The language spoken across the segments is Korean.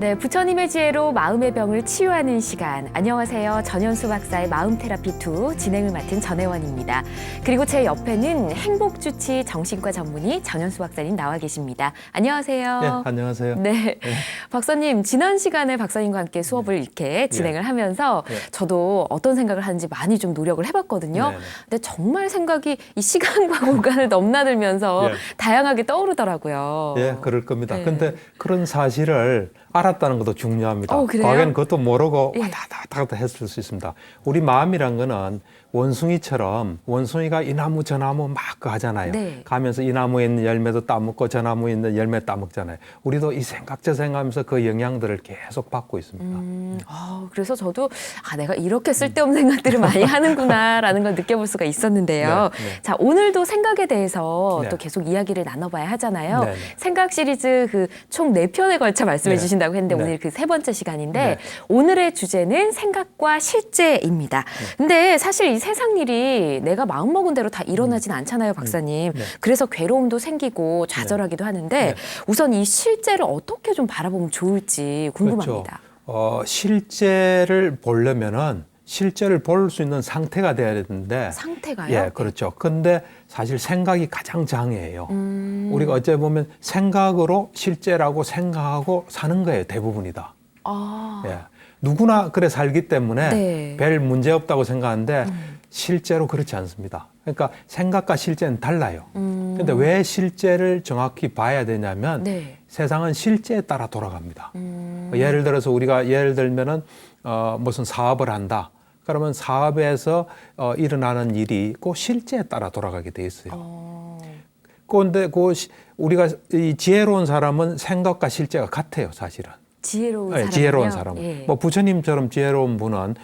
네, 부처님의 지혜로 마음의 병을 치유하는 시간. 안녕하세요. 전현수 박사의 마음테라피2 진행을 맡은 전혜원입니다. 그리고 제 옆에는 행복주치 정신과 전문의 전현수 박사님 나와 계십니다. 안녕하세요. 네, 안녕하세요. 네, 박사님 지난 시간에 박사님과 함께 수업을 이렇게 진행을 하면서 저도 어떤 생각을 하는지 많이 좀 노력을 해봤거든요. 근데 정말 생각이 이 시간과 공간을 넘나들면서 다양하게 떠오르더라고요. 예, 그럴 겁니다. 네. 근데 그런 사실을 알았다는 것도 중요합니다. 그래요? 과거에는 그것도 모르고 왔다 갔다 했을 수 있습니다. 우리 마음이란 거는 원숭이처럼 원숭이가 이 나무 저 나무 막 하잖아요. 네. 가면서 이 나무에 있는 열매도 따먹고 저 나무에 있는 열매 따먹잖아요. 우리도 이 생각 저 생각하면서 그 영향들을 계속 받고 있습니다. 그래서 저도 내가 이렇게 쓸데없는 생각들을 많이 하는구나라는 걸 느껴볼 수가 있었는데요. 자, 오늘도 생각에 대해서 또 계속 이야기를 나눠봐야 하잖아요. 생각 시리즈 그 총 4편에 걸쳐 말씀해 주신다고 했는데 오늘 그 3번째 시간인데 오늘의 주제는 생각과 실제입니다. 근데 사실 이 세상 일이 내가 마음먹은 대로 다 일어나진 않잖아요, 박사님. 그래서 괴로움도 생기고 좌절하기도 하는데 우선 이 실제를 어떻게 좀 바라보면 좋을지 궁금합니다. 그렇죠. 실제를 보려면은 실제를 볼 수 있는 상태가 돼야 되는데. 상태가요? 예, 그렇죠. 근데 사실 생각이 가장 장애예요. 우리가 어째 보면 생각으로 실제라고 생각하고 사는 거예요, 대부분이다. 예. 누구나 그래 살기 때문에 별 문제 없다고 생각하는데 실제로 그렇지 않습니다. 그러니까 생각과 실제는 달라요. 근데 왜 실제를 정확히 봐야 되냐면 세상은 실제에 따라 돌아갑니다. 예를 들어서 우리가 예를 들면은 무슨 사업을 한다. 그러면 사업에서 일어나는 일이 그 실제에 따라 돌아가게 돼 있어요. 그런데 우리가 이 지혜로운 사람은 생각과 실제가 같아요, 사실은. 지혜로운 사람은. 뭐 부처님처럼 지혜로운 분은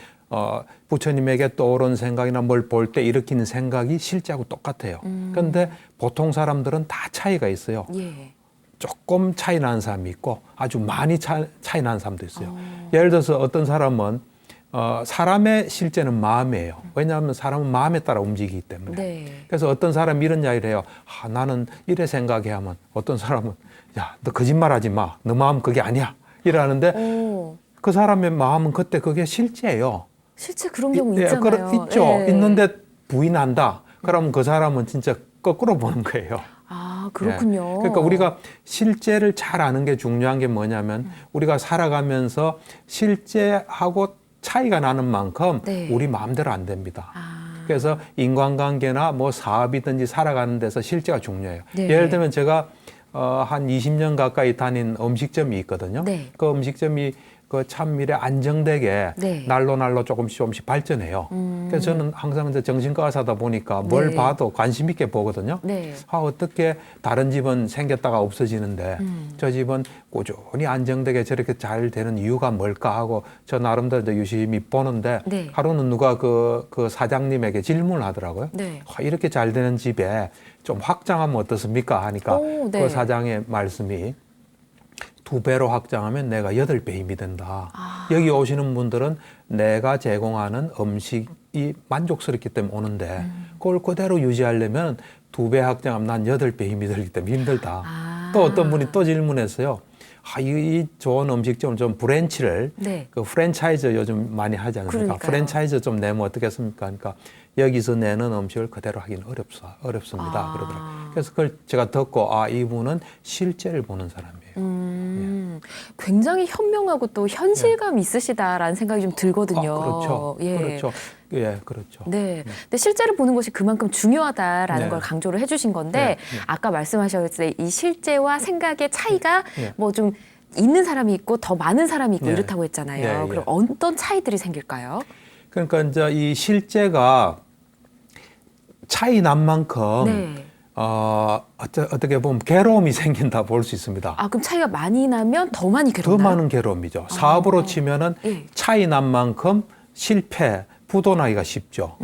부처님에게 떠오른 생각이나 뭘 볼 때 일으키는 생각이 실제하고 똑같아요. 그런데 보통 사람들은 다 차이가 있어요. 조금 차이 나는 사람이 있고 아주 많이 차이 나는 사람도 있어요. 예를 들어서 어떤 사람은 사람의 실제는 마음이에요. 왜냐하면 사람은 마음에 따라 움직이기 때문에. 그래서 어떤 사람이 이런 이야기를 해요. 나는 이래 생각해 하면 어떤 사람은 야, 너 거짓말하지 마. 너 마음 그게 아니야. 이러는데 그 사람의 마음은 그때 그게 실제예요. 실제 그런 경우 있잖아요. 있죠. 있는데 부인한다. 그러면 그 사람은 진짜 거꾸로 보는 거예요. 그렇군요. 그러니까 우리가 실제를 잘 아는 게 중요한 게 뭐냐면 우리가 살아가면서 실제하고 차이가 나는 만큼 우리 마음대로 안 됩니다. 그래서 인간관계나 뭐 사업이든지 살아가는 데서 실제가 중요해요. 예를 들면 제가 한 20년 가까이 다닌 음식점이 있거든요. 그 음식점이 그 참밀에 안정되게 날로 조금씩 발전해요. 그래서 저는 항상 이제 정신과 의사다 보니까 뭘 봐도 관심 있게 보거든요. 어떻게 다른 집은 생겼다가 없어지는데 저 집은 꾸준히 안정되게 저렇게 잘 되는 이유가 뭘까 하고 저 나름대로 이제 유심히 보는데 하루는 누가 그 사장님에게 질문을 하더라고요. 이렇게 잘 되는 집에 좀 확장하면 어떻습니까? 하니까 그 사장의 말씀이 2배로 확장하면 내가 8배 힘이 된다. 여기 오시는 분들은 내가 제공하는 음식이 만족스럽기 때문에 오는데 그걸 그대로 유지하려면 2배 확장하면 난 8배 힘이 들기 때문에 힘들다. 또 어떤 분이 또 질문했어요. 이 좋은 음식점을 좀 브랜치를 그 프랜차이즈 요즘 많이 하지 않습니까? 프랜차이즈 좀 내면 어떻겠습니까? 그러니까 여기서 내는 음식을 그대로 하기는 어렵습니다. 그러더라고요. 그래서 그걸 제가 듣고 이분은 실제를 보는 사람이에요. 굉장히 현명하고 또 현실감 있으시다라는 생각이 좀 들거든요. 그렇죠. 그렇죠. 예, 그렇죠. 근데 실제를 보는 것이 그만큼 중요하다라는 걸 강조를 해주신 건데 아까 말씀하셨을 때 이 실제와 생각의 차이가 뭐 좀 있는 사람이 있고 더 많은 사람이 있고 이렇다고 했잖아요. 그럼 어떤 차이들이 생길까요? 그러니까 이제 이 실제가 차이 난 만큼 어떻게 보면 괴로움이 생긴다 볼 수 있습니다. 그럼 차이가 많이 나면 더 많이 괴롭나요? 더 많은 괴로움이죠. 사업으로 치면은 차이 난 만큼 실패, 부도나기가 쉽죠.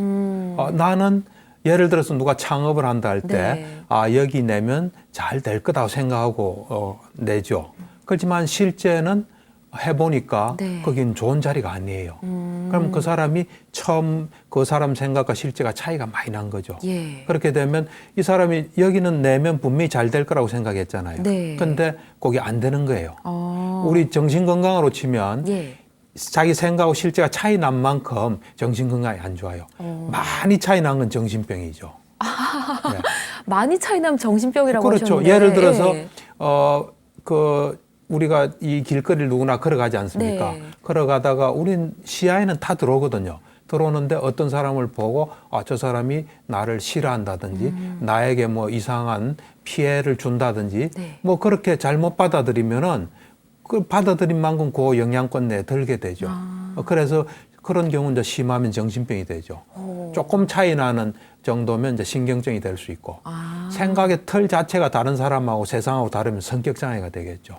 나는 예를 들어서 누가 창업을 한다 할 때 여기 내면 잘 될 거다고 생각하고 내죠. 그렇지만 실제는 해보니까 거긴 좋은 자리가 아니에요. 그럼 그 사람이 처음 그 사람 생각과 실제가 차이가 많이 난 거죠. 그렇게 되면 이 사람이 여기는 내면 분명히 잘 될 거라고 생각했잖아요. 근데 거기 안 되는 거예요. 우리 정신 건강으로 치면 예. 자기 생각하고 실제가 차이 난 만큼 정신 건강이 안 좋아요. 많이 차이 난 건 정신병이죠. 네. 많이 차이 나면 정신병이라고 그렇죠. 하셨는데. 예를 들어서 예. 우리가 이 길거리를 누구나 걸어가지 않습니까? 네. 걸어가다가 우린 시야에는 다 들어오거든요. 들어오는데 어떤 사람을 보고 저 사람이 나를 싫어한다든지 나에게 뭐 이상한 피해를 준다든지 네. 뭐 그렇게 잘못 받아들이면은 그 받아들인 만큼 그 영향권 내에 들게 되죠. 그래서 그런 경우는 이제 심하면 정신병이 되죠. 조금 차이 나는 정도면 이제 신경증이 될 수 있고 생각의 틀 자체가 다른 사람하고 세상하고 다르면 성격 장애가 되겠죠.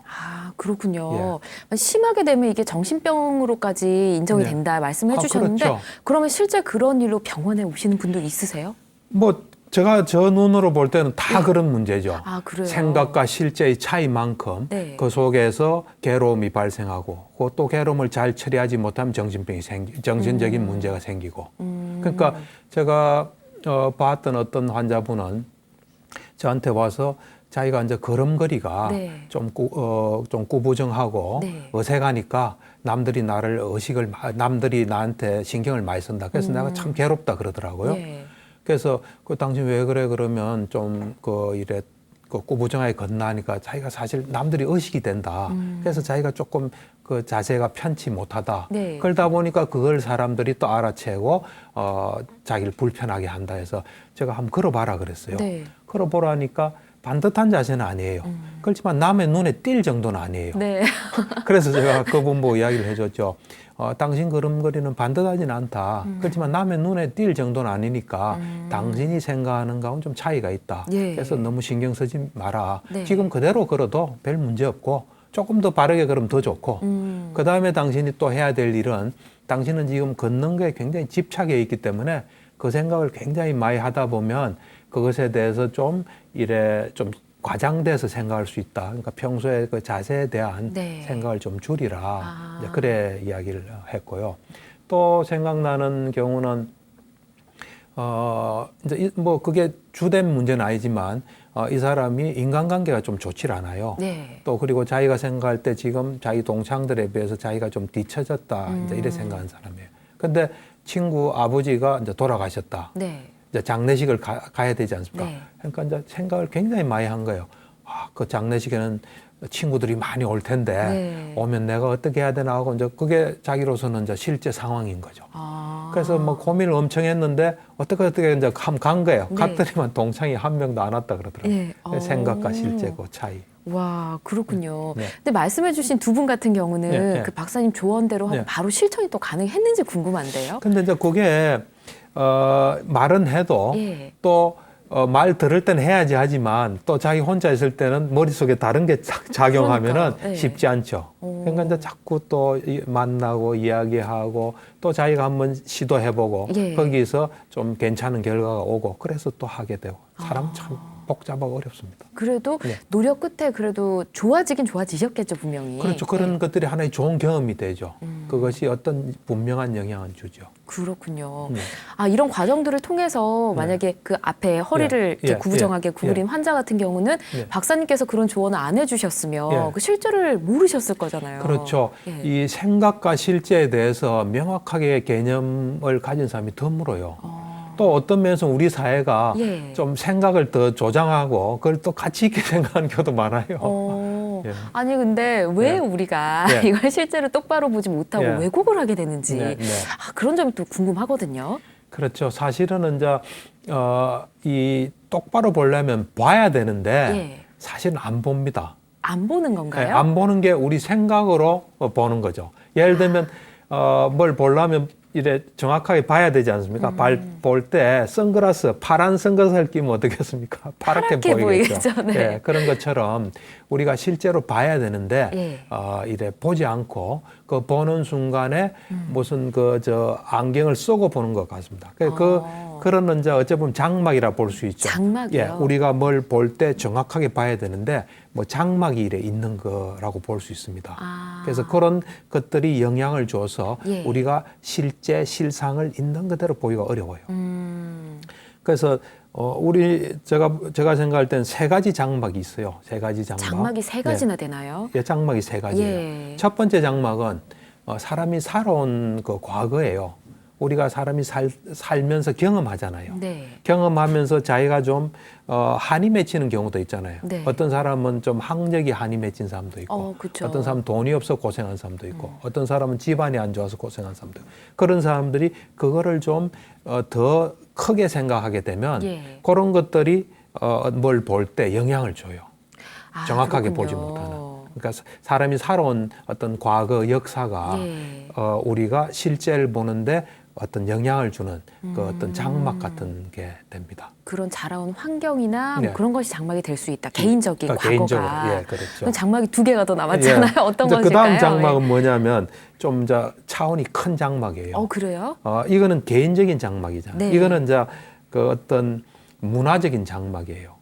그렇군요. 심하게 되면 이게 정신병으로까지 인정이 네. 된다 말씀해 주셨는데 그렇죠. 그러면 실제 그런 일로 병원에 오시는 분도 있으세요? 뭐 제가 저 눈으로 볼 때는 다 그런 문제죠. 그래요? 생각과 실제의 차이만큼 네. 그 속에서 괴로움이 발생하고 또 괴로움을 잘 처리하지 못하면 정신적인 문제가 생기고. 그러니까 제가 봤던 어떤 환자분은 저한테 와서 자기가 이제 걸음걸이가 네. 좀 꾸부정하고 네. 어색하니까 남들이 나한테 신경을 많이 쓴다. 그래서 내가 참 괴롭다 그러더라고요. 예. 그래서 당신 왜 그래 그러면 좀 꾸부정하게 걷나니까 자기가 사실 남들이 의식이 된다. 그래서 자기가 조금 그 자세가 편치 못하다. 네. 그러다 보니까 그걸 사람들이 또 알아채고 자기를 불편하게 한다 해서 제가 한번 걸어봐라 그랬어요. 네. 걸어보라니까 반듯한 자세는 아니에요. 그렇지만 남의 눈에 띌 정도는 아니에요. 네. 그래서 제가 그분 보고 이야기를 해줬죠. 당신 걸음걸이는 반듯하진 않다. 그렇지만 남의 눈에 띌 정도는 아니니까 당신이 생각하는 거하고는 좀 차이가 있다. 예. 그래서 너무 신경 쓰지 마라. 네. 지금 그대로 걸어도 별 문제 없고 조금 더 바르게 걸으면 더 좋고 그다음에 당신이 또 해야 될 일은 당신은 지금 걷는 게 굉장히 집착해 있기 때문에 그 생각을 굉장히 많이 하다 보면 그것에 대해서 좀 과장돼서 생각할 수 있다. 그러니까 평소에 그 자세에 대한 네. 생각을 좀 줄이라. 이제 그래 이야기를 했고요. 또 생각나는 경우는 이제 뭐 그게 주된 문제는 아니지만 이 사람이 인간관계가 좀 좋질 않아요. 네. 또 그리고 자기가 생각할 때 지금 자기 동창들에 비해서 자기가 좀 뒤처졌다. 이제 이래 생각하는 사람이에요. 근데 친구 아버지가 이제 돌아가셨다. 네. 이제 장례식을 가야 되지 않습니까? 네. 그러니까 이제 생각을 굉장히 많이 한 거예요. 그 장례식에는 친구들이 많이 올 텐데 네. 오면 내가 어떻게 해야 되나 하고 이제 그게 자기로서는 이제 실제 상황인 거죠. 그래서 뭐 고민을 엄청 했는데 어떻게 이제 간 거예요. 네. 갔더니만 동창이 한 명도 안 왔다 그러더라고요. 네. 생각과 실제 그 차이. 와, 그렇군요. 네. 근데 말씀해주신 두 분 같은 경우는 네, 네. 그 박사님 조언대로 하고 네. 바로 실천이 또 가능했는지 궁금한데요. 근데 이제 그게 말은 해도 예. 또 말 들을 때는 해야지 하지만 또 자기 혼자 있을 때는 머릿속에 다른 게 작용하면은 그러니까요. 네. 쉽지 않죠. 그러니까 이제 자꾸 또 만나고 이야기하고 또 자기가 한번 시도해보고 예. 거기서 좀 괜찮은 결과가 오고 그래서 또 하게 되고 사람 참 복잡하고 어렵습니다. 그래도 네. 노력 끝에 그래도 좋아지긴 좋아지셨겠죠, 분명히. 그렇죠. 그런 것들이 하나의 좋은 경험이 되죠. 그것이 어떤 분명한 영향을 주죠. 그렇군요. 네. 이런 과정들을 통해서 네. 만약에 그 앞에 허리를 예, 이렇게 예, 구부정하게 예, 구부린 환자 같은 경우는 예. 박사님께서 그런 조언을 안 해주셨으면 예. 그 실제를 모르셨을 거잖아요. 그렇죠. 예. 이 생각과 실제에 대해서 명확하게 개념을 가진 사람이 드물어요. 또 어떤 면에서 우리 사회가 예. 좀 생각을 더 조장하고 그걸 또 가치 있게 생각하는 경우도 많아요. 예. 아니 근데 왜 네. 우리가 네. 이걸 실제로 똑바로 보지 못하고 예. 왜곡을 하게 되는지 네, 네. 그런 점이 또 궁금하거든요. 그렇죠. 사실은 이제 이 똑바로 보려면 봐야 되는데 예. 사실은 안 봅니다. 안 보는 네, 건가요? 안 보는 게 우리 생각으로 보는 거죠. 예를 들면 뭘 보려면 이래 정확하게 봐야 되지 않습니까? 볼 때 선글라스, 파란 선글라스를 끼면 어떻겠습니까? 파랗게 보이겠죠. 네. 예, 그런 것처럼 우리가 실제로 봐야 되는데 예. 이래 보지 않고 그 보는 순간에 무슨 안경을 쓰고 보는 것 같습니다. 그런 이제 어찌 보면 장막이라 볼 수 있죠. 장막이요? 예, 우리가 뭘 볼 때 정확하게 봐야 되는데 뭐 장막이 이래 있는 거라고 볼 수 있습니다. 그래서 그런 것들이 영향을 줘서 예. 우리가 실제 실상을 있는 그대로 보기가 어려워요. 그래서 제가 생각할 땐 세 가지 장막이 있어요. 세 가지 장막. 장막이 세 가지나 네. 되나요? 예, 장막이 세 가지예요. 예. 첫 번째 장막은 사람이 살아온 그 과거예요. 우리가 사람이 살면서 경험하잖아요. 네. 경험하면서 자기가 좀 한이 맺히는 경우도 있잖아요. 네. 어떤 사람은 좀 학력이 한이 맺힌 사람도 있고, 그쵸. 어떤 사람은 돈이 없어 고생한 사람도 있고, 어떤 사람은 집안이 안 좋아서 고생한 사람도 있고, 그런 사람들이 그거를 좀 더 크게 생각하게 되면 예. 그런 것들이 뭘 볼 때 영향을 줘요. 정확하게 그렇군요. 보지 못하는. 그러니까 사람이 살아온 어떤 과거 역사가 예. 우리가 실제를 보는데 어떤 영향을 주는 그 어떤 장막 같은 게 됩니다. 그런 자라온 환경이나 네. 뭐 그런 것이 장막이 될 수 있다. 개인적인 과거가. 개인적으로, 예, 그렇죠. 그럼 장막이 두 개가 더 남았잖아요. 예. 어떤 그 것일까요? 다음 장막은 뭐냐면 좀 차원이 큰 장막이에요. 그래요? 이거는 개인적인 장막이잖아요. 네. 이거는 이제 그 어떤 문화적인 장막이에요.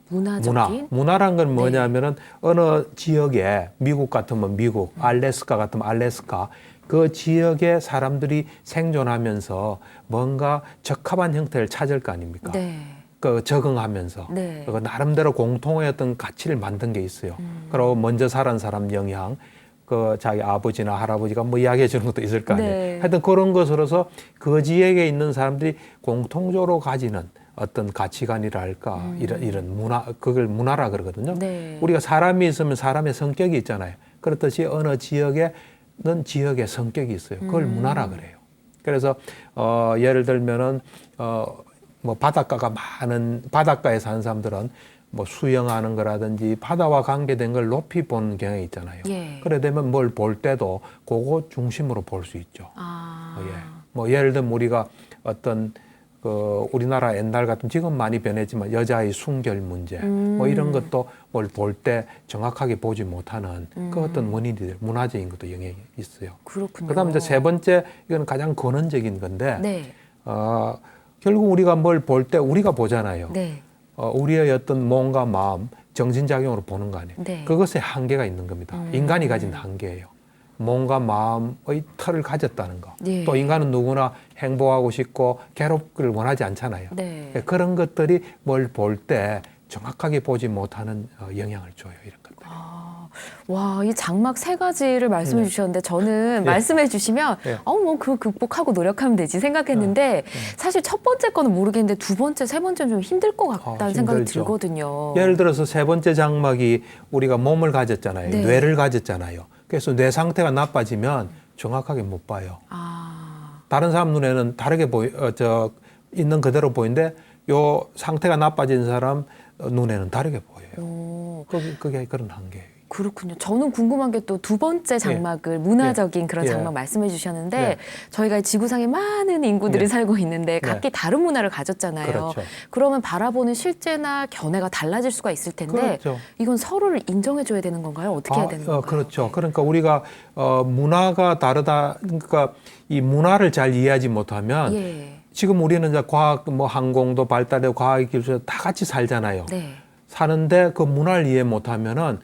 문화란 건 뭐냐면은 어느 지역에 미국 같으면 미국, 알래스카 같으면 알래스카 그 지역의 사람들이 생존하면서 뭔가 적합한 형태를 찾을 거 아닙니까? 네. 그 적응하면서 네. 그 나름대로 공통의 어떤 가치를 만든 게 있어요. 그리고 먼저 살은 사람 영향, 그 자기 아버지나 할아버지가 뭐 이야기해 주는 것도 있을 거 아니에요. 네. 하여튼 그런 것으로서 그 지역에 있는 사람들이 공통적으로 가지는 어떤 가치관이랄까 이런 문화, 그걸 문화라 그러거든요. 네. 우리가 사람이 있으면 사람의 성격이 있잖아요. 그렇듯이 어느 지역에는 지역의 성격이 있어요. 그걸 문화라 그래요. 그래서 예를 들면은 뭐 바닷가가 많은 바닷가에 사는 사람들은 뭐 수영하는 거라든지 바다와 관계된 걸 높이 보는 경향이 있잖아요. 예. 그래 되면 뭘 볼 때도 그거 중심으로 볼 수 있죠. 예. 뭐 예를 들면 우리가 어떤 그 우리나라 옛날 같은 지금 많이 변했지만 여자의 순결 문제 뭐 이런 것도 뭘 볼 때 정확하게 보지 못하는 그 어떤 원인들 문화적인 것도 영향이 있어요. 그렇군요. 그다음에 이제 세 번째 이건 가장 근원적인 건데 네. 결국 우리가 뭘 볼 때 우리가 보잖아요. 네. 우리의 어떤 몸과 마음, 정신작용으로 보는 거 아니에요. 네. 그것에 한계가 있는 겁니다. 인간이 가진 한계예요. 몸과 마음의 틀을 가졌다는 거. 예. 또 인간은 누구나 행복하고 싶고 괴롭기를 원하지 않잖아요. 네. 그런 것들이 뭘 볼 때 정확하게 보지 못하는 영향을 줘요. 이런 것들. 와, 이 장막 세 가지를 말씀해 주셨는데 저는 말씀해 주시면 뭐 그거 극복하고 노력하면 되지 생각했는데 사실 첫 번째 거는 모르겠는데 두 번째, 세 번째는 좀 힘들 것 같다는 생각이 힘들죠. 들거든요. 예를 들어서 세 번째 장막이 우리가 몸을 가졌잖아요. 네. 뇌를 가졌잖아요. 그래서 뇌 상태가 나빠지면 정확하게 못 봐요. 다른 사람 눈에는 다르게 있는 그대로 보이는데 요 상태가 나빠진 사람 눈에는 다르게 보여요. 그게 그런 한계예요. 그렇군요. 저는 궁금한 게 또 두 번째 장막을 문화적인 그런 장막 말씀해 주셨는데 저희가 지구상에 많은 인구들이 살고 있는데 각기 다른 문화를 가졌잖아요. 그렇죠. 그러면 바라보는 실제나 견해가 달라질 수가 있을 텐데 그렇죠. 이건 서로를 인정해 줘야 되는 건가요? 어떻게 해야 되는 건가요? 그렇죠. 그러니까 우리가 문화가 다르다. 그러니까 이 문화를 잘 이해하지 못하면 지금 우리는 이제 과학, 뭐 항공도 발달되고 과학 기술 다 같이 살잖아요. 네. 사는데 그 문화를 이해 못하면은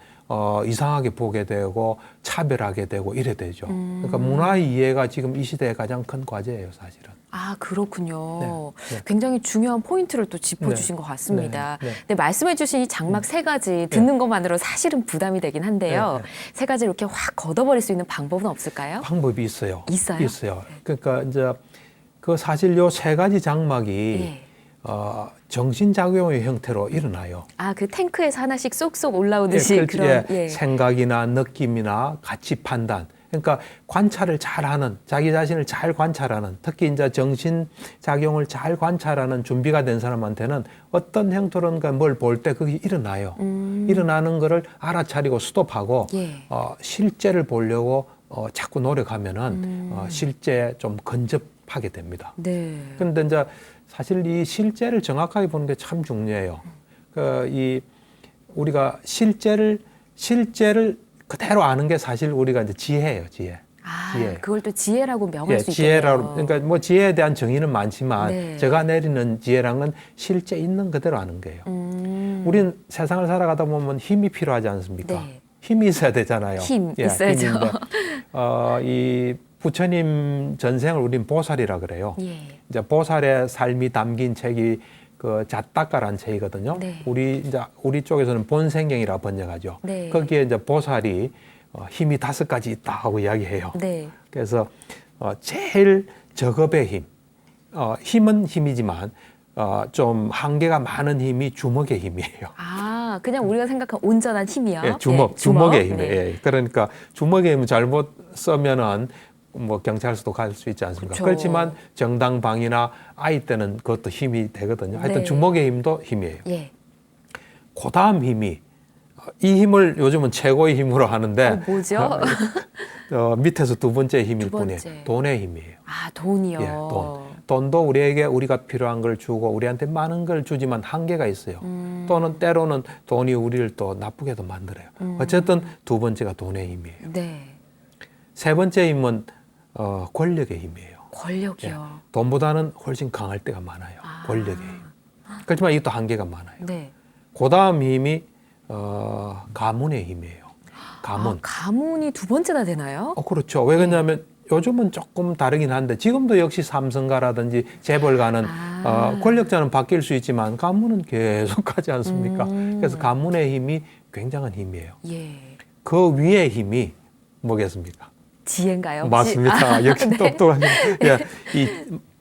이상하게 보게 되고 차별하게 되고 이래 되죠. 그러니까 문화 이해가 지금 이 시대의 가장 큰 과제예요, 사실은. 그렇군요. 네. 굉장히 중요한 포인트를 또 짚어주신 것 같습니다. 근데 말씀해주신 이 장막 세 가지 듣는 것만으로 사실은 부담이 되긴 한데요. 세 가지 이렇게 확 걷어버릴 수 있는 방법은 없을까요? 방법이 있어요. 있어요? 있어요. 그러니까 이제 그 사실 요 세 가지 장막이 정신작용의 형태로 일어나요. 그 탱크에서 하나씩 쏙쏙 올라오듯이 그런 생각이나 느낌이나 가치 판단. 그러니까 관찰을 잘하는, 자기 자신을 잘 관찰하는, 특히 이제 정신작용을 잘 관찰하는 준비가 된 사람한테는 어떤 형태론가 뭘 볼 때 그게 일어나요. 일어나는 거를 알아차리고 스톱하고 실제를 보려고 자꾸 노력하면은 실제 좀 근접하게 됩니다. 그런데 이제 사실 이 실제를 정확하게 보는 게 참 중요해요. 우리가 실제를 그대로 아는 게 사실 우리가 이제 지혜예요, 지혜. 그걸 또 지혜라고 명할 수 있겠네요. 지혜라고, 그러니까 뭐 지혜에 대한 정의는 많지만 제가 내리는 지혜란 건 실제 있는 그대로 아는 거예요. 우리는 세상을 살아가다 보면 힘이 필요하지 않습니까? 힘이 있어야 되잖아요. 힘 있어야죠. 이 부처님 전생을 우린 보살이라 그래요. 이제 보살의 삶이 담긴 책이 그 자따까라는 책이거든요. 네. 우리 쪽에서는 본생경이라 번역하죠. 네. 거기에 이제 보살이 힘이 5가지 있다 하고 이야기해요. 네. 그래서 제일 저급의 힘, 힘은 힘이지만 좀 한계가 많은 힘이 주먹의 힘이에요. 아, 그냥 우리가 생각한 온전한 힘이요? 예, 주먹의 힘이에요. 예, 그러니까 주먹의 힘을 잘못 쓰면은 뭐 경찰서도 갈 수 있지 않습니까? 그쵸. 그렇지만 정당방위나 아이 때는 그것도 힘이 되거든요. 하여튼 네. 주먹의 힘도 힘이에요. 예. 그 다음 힘이 이 힘을 요즘은 최고의 힘으로 하는데 뭐죠? 밑에서 두 번째 힘일 두 번째. 뿐이에요. 돈의 힘이에요. 아, 돈이요. 예, 돈도 우리가 필요한 걸 주고 우리한테 많은 걸 주지만 한계가 있어요. 또는 때로는 돈이 우리를 또 나쁘게도 만들어요. 어쨌든 두 번째가 돈의 힘이에요. 네. 세 번째 힘은 권력의 힘이에요. 권력이요. 예, 돈보다는 훨씬 강할 때가 많아요. 권력의 힘. 그렇지만 이것도 한계가 많아요. 네. 그 다음 힘이 가문의 힘이에요. 가문. 아, 가문이 두 번째나 되나요? 그렇죠. 왜 그러냐면 요즘은 조금 다르긴 한데 지금도 역시 삼성가라든지 재벌가는 권력자는 바뀔 수 있지만 가문은 계속 가지 않습니까? 그래서 가문의 힘이 굉장한 힘이에요. 예. 그 위의 힘이 뭐겠습니까? 지혜인가요? 맞습니다. 역시 네. 똑똑하신. 예,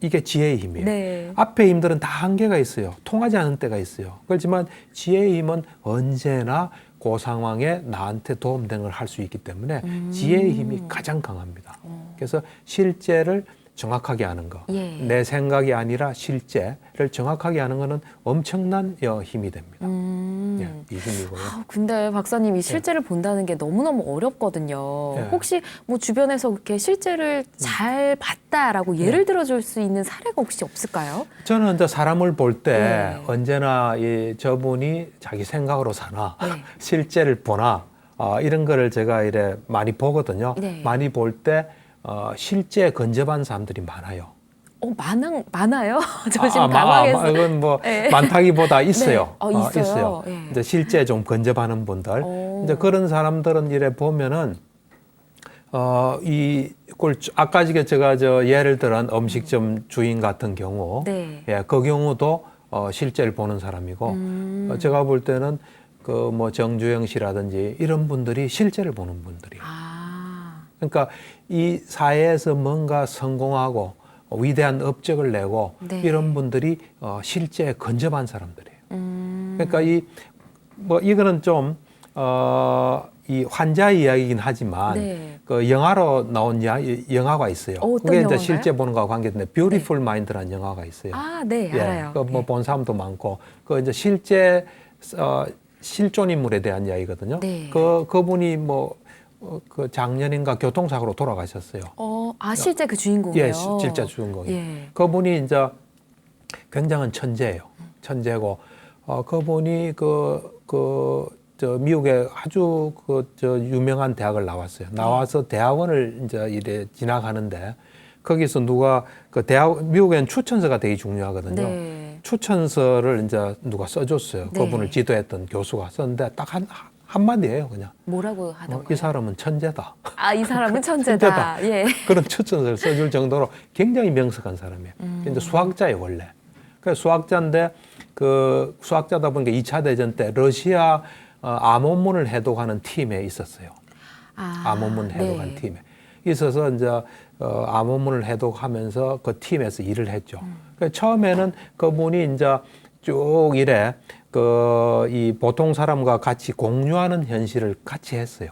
이게 지혜의 힘이에요. 네. 앞에 힘들은 다 한계가 있어요. 통하지 않은 때가 있어요. 그렇지만 지혜의 힘은 언제나 그 상황에 나한테 도움되는 걸 할 수 있기 때문에 지혜의 힘이 가장 강합니다. 그래서 실제를 정확하게 하는 거. 예. 내 생각이 아니라 실제를 정확하게 하는 거는 엄청난 힘이 됩니다. 예, 이 힘이고요. 근데 박사님 이 실제를 본다는 게 너무너무 어렵거든요. 예. 혹시 뭐 주변에서 그렇게 실제를 잘 봤다라고 예를 들어줄 수 있는 사례가 혹시 없을까요? 저는 이제 사람을 볼 때 네. 언제나 저분이 자기 생각으로 사나 네. 실제를 보나 이런 거를 제가 이래 많이 보거든요. 네. 많이 볼 때 실제 근접한 사람들이 많아요. 많아요? 저 지금 당황해서. 이건 뭐 네. 많다기보다 있어요. 네. 있어요. 이제 실제 좀 근접하는 분들. 이제 그런 사람들은 이래 보면은 아까 제가 예를 들은 음식점 주인 같은 경우, 네. 예, 그 경우도 실제를 보는 사람이고, 제가 볼 때는 그 뭐 정주영 씨라든지 이런 분들이 실제를 보는 분들이에요. 그러니까 이 사회에서 뭔가 성공하고 위대한 업적을 내고 네. 이런 분들이 실제 근접한 사람들이에요. 그러니까 이거는 좀 이 환자 이야기이긴 하지만 네. 그 영화로 나온 영화가 있어요. 어떤 그게 이제 영화인가요? 실제 보는 거하고 관계인데 뷰티풀 마인드라는 영화가 있어요. 네, 알아요. 그 뭐 본 사람도 많고 그 이제 실제 실존 인물에 대한 이야기거든요. 네. 그분이 그 작년인가 교통사고로 돌아가셨어요. 실제 그 주인공이요? 예, 실제 주인공이. 예. 그분이 이제 굉장한 천재예요. 천재고, 그분이 미국의 아주 유명한 대학을 나왔어요. 나와서 대학원을 이제 이래 지나가는데, 거기서 미국에는 추천서가 되게 중요하거든요. 네. 추천서를 이제 누가 써줬어요. 네. 그분을 지도했던 교수가 썼는데 딱 한마디예요, 그냥. 뭐라고 하던가요? 이 사람은 천재다. 이 사람은 천재다. 예. 그런 추천서를 써줄 정도로 굉장히 명석한 사람이에요. 이제 수학자예요, 원래. 그래서 수학자인데 수학자다 보니까 2차 대전 때 러시아 암호문을 해독하는 팀에 있었어요. 암호문 해독한 팀에 있어서 이제 암호문을 해독하면서 그 팀에서 일을 했죠. 그래서 처음에는 그분이 이제 쭉 이래 이 보통 사람과 같이 공유하는 현실을 같이 했어요.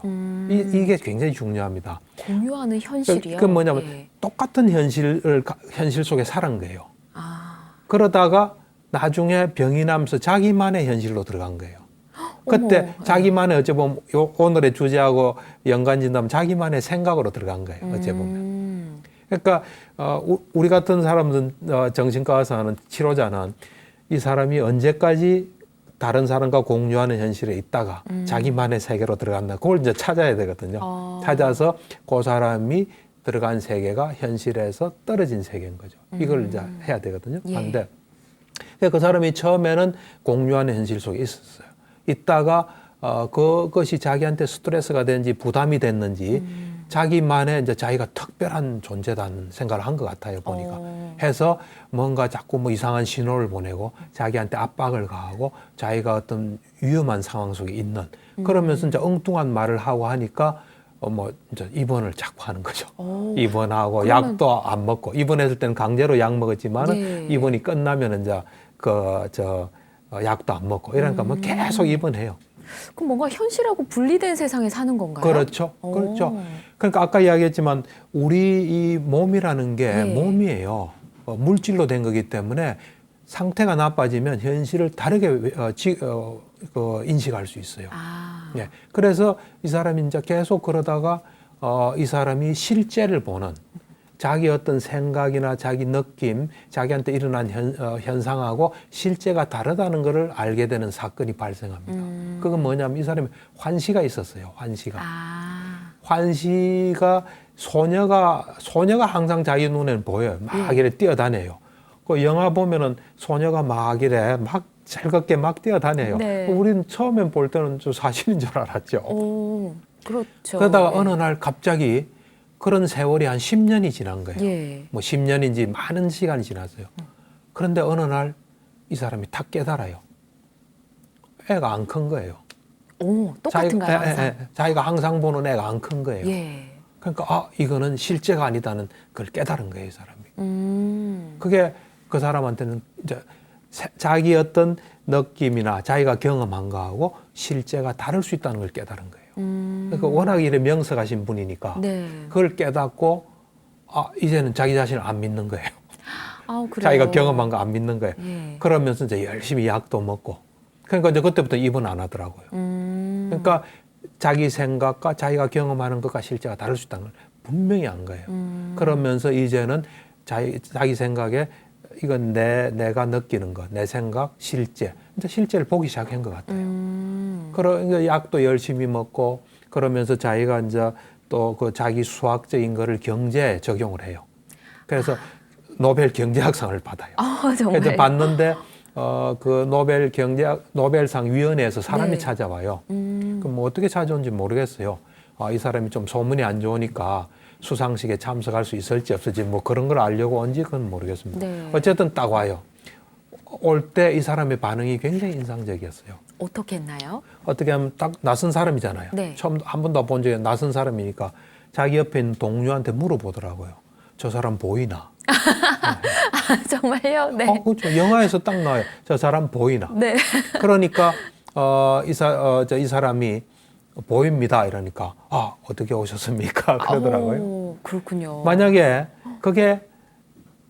이게 굉장히 중요합니다. 공유하는 현실이요? 그 뭐냐면 예. 똑같은 현실 속에 살은 거예요. 그러다가 나중에 병이 나면서 자기만의 현실로 들어간 거예요. 그때 자기만의 어찌 보면 오늘의 주제하고 연관짓는다면 자기만의 생각으로 들어간 거예요. 어찌 보면. 그러니까 우리 같은 사람은 정신과 의사는 치료자는 이 사람이 언제까지 다른 사람과 공유하는 현실에 있다가 자기만의 세계로 들어간다. 그걸 이제 찾아야 되거든요. 찾아서 그 사람이 들어간 세계가 현실에서 떨어진 세계인 거죠. 이걸 이제 해야 되거든요. 그런데 그 사람이 처음에는 공유하는 현실 속에 있었어요. 있다가 그것이 자기한테 스트레스가 되는지 부담이 됐는지 자기만의 이제 자기가 특별한 존재다는 생각을 한 것 같아요, 보니까. 해서 뭔가 자꾸 뭐 이상한 신호를 보내고 자기한테 압박을 가하고 자기가 어떤 위험한 상황 속에 있는 그러면서 이제 엉뚱한 말을 하고 하니까 뭐 이제 입원을 자꾸 하는 거죠. 입원하고 그러면... 약도 안 먹고 입원했을 때는 강제로 약 먹었지만은 네. 입원이 끝나면 이제 약도 안 먹고 이러니까 뭐 계속 입원해요. 그럼 뭔가 현실하고 분리된 세상에 사는 건가요? 그렇죠. 그렇죠. 그러니까 아까 이야기했지만 우리 이 몸이라는 게 네. 몸이에요. 물질로 된 거기 때문에 상태가 나빠지면 현실을 다르게 인식할 수 있어요. 네. 그래서 이 사람이 이제 계속 그러다가 이 사람이 실제를 보는 자기 어떤 생각이나 자기 느낌, 자기한테 일어난 현상하고 실제가 다르다는 것을 알게 되는 사건이 발생합니다. 그건 뭐냐면 이 사람이 환시가 있었어요. 환시가. 환시가 소녀가 항상 자기 눈에는 보여요. 막 이래 뛰어다녀요. 그 영화 보면은 소녀가 막 이래 막 즐겁게 막 뛰어다녀요. 네. 우리는 처음엔 볼 때는 좀 사실인 줄 알았죠. 그렇죠. 그러다가 어느 날 갑자기 그런 세월이 한 10년이 지난 거예요. 예. 뭐 10년인지 많은 시간이 지났어요. 그런데 어느 날 이 사람이 탁 깨달아요. 애가 안 큰 거예요. 똑같은가요? 항상? 자기가 항상 보는 애가 안 큰 거예요. 예. 그러니까 이거는 실제가 아니다는 걸 깨달은 거예요, 이 사람이. 그게 그 사람한테는 이제 자기 어떤 느낌이나 자기가 경험한 거하고 실제가 다를 수 있다는 걸 깨달은 거예요. 그러니까 워낙 이래 명석하신 분이니까 네. 그걸 깨닫고 이제는 자기 자신을 안 믿는 거예요. 그래요? 자기가 경험한 거 안 믿는 거예요. 예. 그러면서 이제 열심히 약도 먹고 그러니까 이제 그때부터 입원 안 하더라고요. 그러니까 자기 생각과 자기가 경험하는 것과 실제가 다를 수 있다는 걸 분명히 안 거예요. 그러면서 이제는 자기 생각에 이건 내가 느끼는 것, 내 생각, 실제. 이제 실제를 보기 시작한 것 같아요. 그러니까 약도 열심히 먹고 그러면서 자기가 이제 또 그 자기 수학적인 거를 경제에 적용을 해요. 그래서 노벨 경제학상을 받아요. 정말. 그래서 받는데 그 노벨상 위원회에서 사람이 네. 찾아와요. 그럼 뭐 어떻게 찾아온지 모르겠어요. 이 사람이 좀 소문이 안 좋으니까 수상식에 참석할 수 있을지 없을지 뭐 그런 걸 알려고 온지 그건 모르겠습니다. 네. 어쨌든 딱 와요. 올 때 이 사람의 반응이 굉장히 인상적이었어요. 어떻게 했나요? 어떻게 하면 딱 낯선 사람이잖아요. 네. 처음 한 번도 본 적이 낯선 사람이니까 자기 옆에 있는 동료한테 물어보더라고요. 저 사람 보이나? 정말요? 네. 그렇죠. 영화에서 딱 나와요. 저 사람 보이나? 네. 그러니까 이 사람이 보입니다. 이러니까 어떻게 오셨습니까? 그러더라고요. 그렇군요. 만약에 그게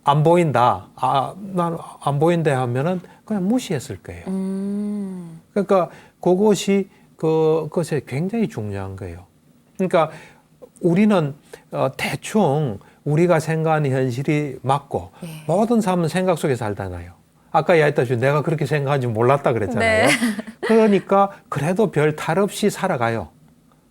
안 보인다. 난 안 보인다 하면은 그냥 무시했을 거예요. 그러니까 그것이 그것이 굉장히 중요한 거예요. 그러니까 우리는 대충 우리가 생각하는 현실이 맞고 모든 사람은 생각 속에 살잖아요. 아까 이야기했다시피 내가 그렇게 생각하는지 몰랐다 그랬잖아요. 네. 그러니까 그래도 별 탈 없이 살아가요.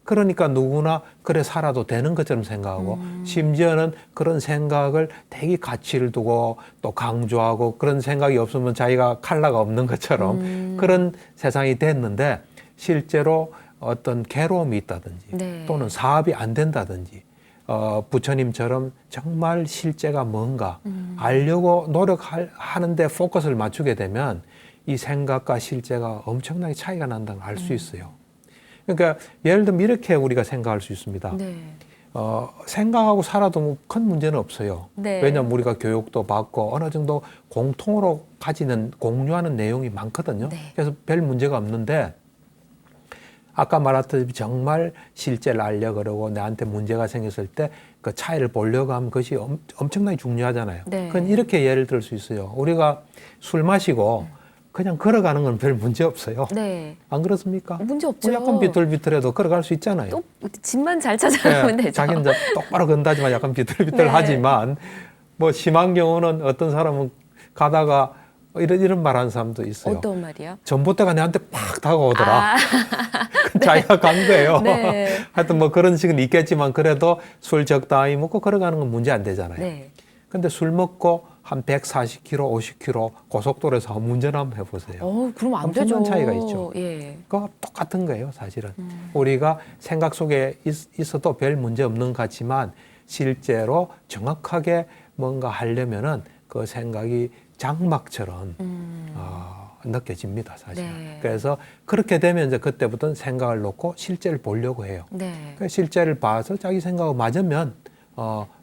그러니까 누구나 그래 살아도 되는 것처럼 생각하고 심지어는 그런 생각을 되게 가치를 두고 또 강조하고 그런 생각이 없으면 자기가 칼라가 없는 것처럼 그런 세상이 됐는데 실제로 어떤 괴로움이 있다든지 네. 또는 사업이 안 된다든지 부처님처럼 정말 실제가 뭔가 알려고 노력하는데 포커스를 맞추게 되면 이 생각과 실제가 엄청나게 차이가 난다는 걸 알 수 있어요. 그러니까 예를 들면 이렇게 우리가 생각할 수 있습니다. 네. 생각하고 살아도 뭐 큰 문제는 없어요. 네. 왜냐하면 우리가 교육도 받고 어느 정도 공통으로 공유하는 내용이 많거든요. 네. 그래서 별 문제가 없는데 아까 말했듯이 정말 실제를 알려고 그러고 나한테 문제가 생겼을 때 그 차이를 보려고 하면 그것이 엄청나게 중요하잖아요. 네. 그건 이렇게 예를 들 수 있어요. 우리가 술 마시고 그냥 걸어가는 건 별 문제 없어요. 네. 안 그렇습니까? 문제 없죠. 뭐 약간 비틀비틀해도 걸어갈 수 있잖아요. 또 집만 잘 찾아가면 되죠. 자기는 이제 똑바로 건다지만 약간 비틀비틀하지만 뭐 심한 경우는 어떤 사람은 가다가 이런 말하는 사람도 있어요. 어떤 말이요? 전봇대가 내한테 팍 다가오더라. 자기가 간 거예요. 네. 하여튼 뭐 그런 식은 있겠지만 그래도 술 적당히 먹고 걸어가는 건 문제 안 되잖아요. 네. 근데 술 먹고 한 140km, 50km 고속도로에서 한번 운전 한번 해보세요. 그럼 안 되죠. 엄청난 차이가 있죠. 예. 그거 똑같은 거예요, 사실은. 우리가 생각 속에 있어도 별 문제 없는 것 같지만 실제로 정확하게 뭔가 하려면은 그 생각이 장막처럼 느껴집니다, 사실. 네. 그래서 그렇게 되면 이제 그때부터는 생각을 놓고 실제를 보려고 해요. 네. 그 실제를 봐서 자기 생각하고 맞으면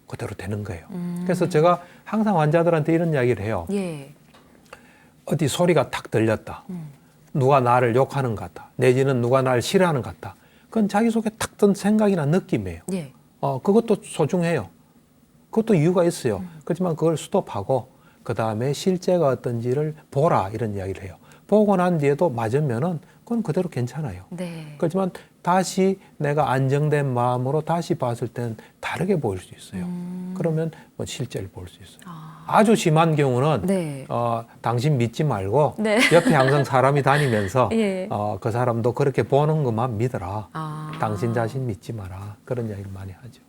그대로 되는 거예요. 그래서 제가 항상 환자들한테 이런 이야기를 해요. 예. 어디 소리가 탁 들렸다. 누가 나를 욕하는 것 같다. 내지는 누가 나를 싫어하는 것 같다. 그건 자기 속에 탁 든 생각이나 느낌이에요. 예. 그것도 소중해요. 그것도 이유가 있어요. 그렇지만 그걸 스톱하고 그 다음에 실제가 어떤지를 보라 이런 이야기를 해요. 보고 난 뒤에도 맞으면은 그건 그대로 괜찮아요. 네. 그렇지만 다시 내가 안정된 마음으로 다시 봤을 땐 다르게 보일 수 있어요. 그러면 뭐 실제를 볼 수 있어요. 아주 심한 경우는 네. 당신 믿지 말고 네. 옆에 항상 사람이 다니면서 예. 그 사람도 그렇게 보는 것만 믿어라. 아. 당신 자신 믿지 마라. 그런 이야기를 많이 하죠.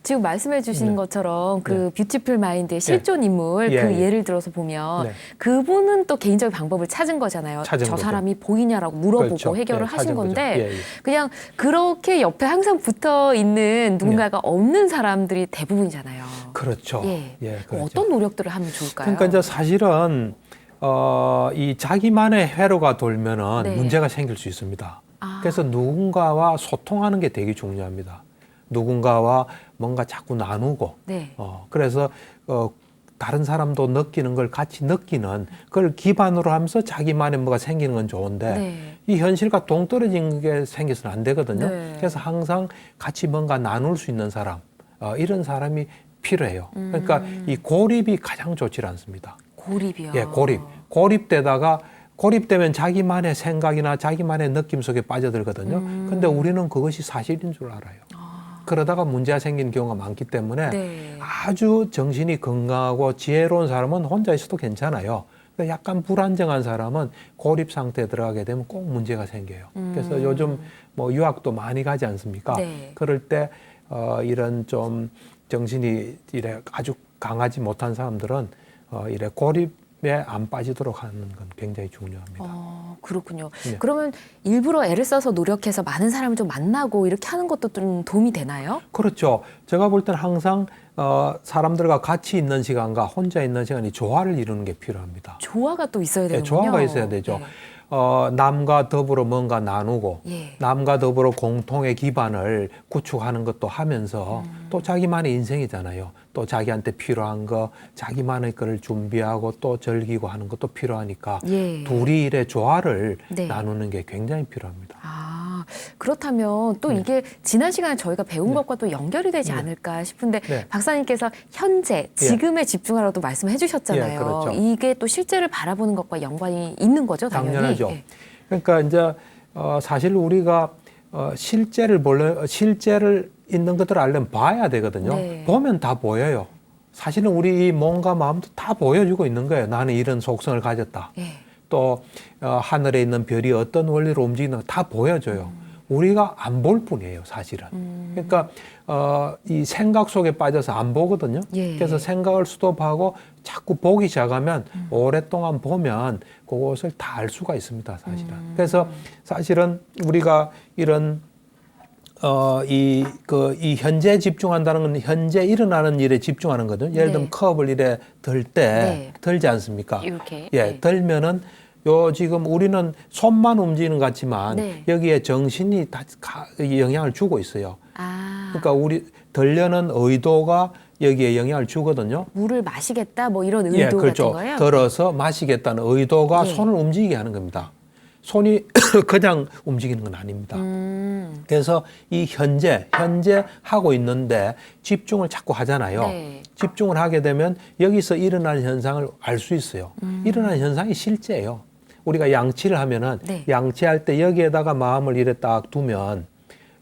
지금 말씀해 주신 네. 것처럼 그 뷰티풀 마인드의 실존 인물 예, 그 예. 예를 들어서 보면 네. 그분은 또 개인적인 방법을 찾은 거잖아요. 찾은 저 거죠. 사람이 보이냐라고 물어보고 그렇죠. 해결을 예, 하신 찾은 거죠. 건데 예, 예. 그냥 그렇게 옆에 항상 붙어 있는 누군가가 없는 사람들이 대부분이잖아요. 그렇죠. 예. 예, 그렇죠. 어떤 노력들을 하면 좋을까요? 그러니까 이제 사실은 이 자기만의 회로가 돌면은 네. 문제가 생길 수 있습니다. 아. 그래서 누군가와 소통하는 게 되게 중요합니다. 누군가와 뭔가 자꾸 나누고, 네. 그래서 다른 사람도 느끼는 걸 같이 느끼는 그걸 기반으로 하면서 자기만의 뭐가 생기는 건 좋은데 네. 이 현실과 동떨어진 게 생겨서는 안 되거든요. 네. 그래서 항상 같이 뭔가 나눌 수 있는 사람, 이런 사람이 필요해요. 그러니까 이 고립이 가장 좋지 않습니다. 고립이요. 예, 고립되면 자기만의 생각이나 자기만의 느낌 속에 빠져들거든요. 근데 우리는 그것이 사실인 줄 알아요. 그러다가 문제가 생기는 경우가 많기 때문에 네. 아주 정신이 건강하고 지혜로운 사람은 혼자 있어도 괜찮아요. 근데 약간 불안정한 사람은 고립 상태에 들어가게 되면 꼭 문제가 생겨요. 그래서 요즘 뭐 유학도 많이 가지 않습니까? 네. 그럴 때 이런 좀 정신이 이래 아주 강하지 못한 사람들은 이래 고립에 안 빠지도록 하는 건 굉장히 중요합니다. 그렇군요. 네. 그러면 일부러 애를 써서 노력해서 많은 사람을 좀 만나고 이렇게 하는 것도 좀 도움이 되나요? 그렇죠. 제가 볼 때는 항상 사람들과 같이 있는 시간과 혼자 있는 시간이 조화를 이루는 게 필요합니다. 조화가 또 있어야 되는군요. 네, 조화가 있어야 되죠. 네. 남과 더불어 뭔가 나누고 예. 남과 더불어 공통의 기반을 구축하는 것도 하면서 또 자기만의 인생이잖아요. 또 자기한테 필요한 거 자기만의 거를 준비하고 또 즐기고 하는 것도 필요하니까 예. 둘이 일의 조화를 네. 나누는 게 굉장히 필요합니다. 그렇다면 또 이게 지난 시간에 저희가 배운 것과 또 연결이 되지 않을까 싶은데 네. 박사님께서 현재 지금에 집중하라고 말씀해 주셨잖아요. 예, 그렇죠. 이게 또 실제를 바라보는 것과 연관이 있는 거죠, 당연히. 당연하죠. 예. 그러니까 이제 사실 우리가 실제를 있는 것들을 알려면 봐야 되거든요. 네. 보면 다 보여요. 사실은 우리 이 몸과 마음도 다 보여주고 있는 거예요. 나는 이런 속성을 가졌다. 예. 또 하늘에 있는 별이 어떤 원리로 움직이는 거 다 보여줘요. 우리가 안 볼 뿐이에요, 사실은. 그러니까 이 생각 속에 빠져서 안 보거든요. 예. 그래서 생각을 스톱하고 자꾸 보기 시작하면 오랫동안 보면 그것을 다 알 수가 있습니다, 사실은. 그래서 사실은 우리가 이런 이 현재 집중한다는 건 현재 일어나는 일에 집중하는 거거든요. 예를 들면 네. 컵을 이래 들 때 네. 들지 않습니까? 이렇게. 예, 네. 들면은 지금 우리는 손만 움직이는 것 같지만 네. 여기에 정신이 다 영향을 주고 있어요. 그러니까 우리 들려는 의도가 여기에 영향을 주거든요. 물을 마시겠다 뭐 이런 의도 예, 그렇죠. 같은 거예요? 들어서 마시겠다는 의도가 예. 손을 움직이게 하는 겁니다. 손이 그냥 움직이는 건 아닙니다. 그래서 이 현재 하고 있는데 집중을 자꾸 하잖아요. 네. 집중을 하게 되면 여기서 일어나는 현상을 알 수 있어요. 일어나는 현상이 실제예요. 우리가 양치를 하면은 네. 양치할 때 여기에다가 마음을 이래 딱 두면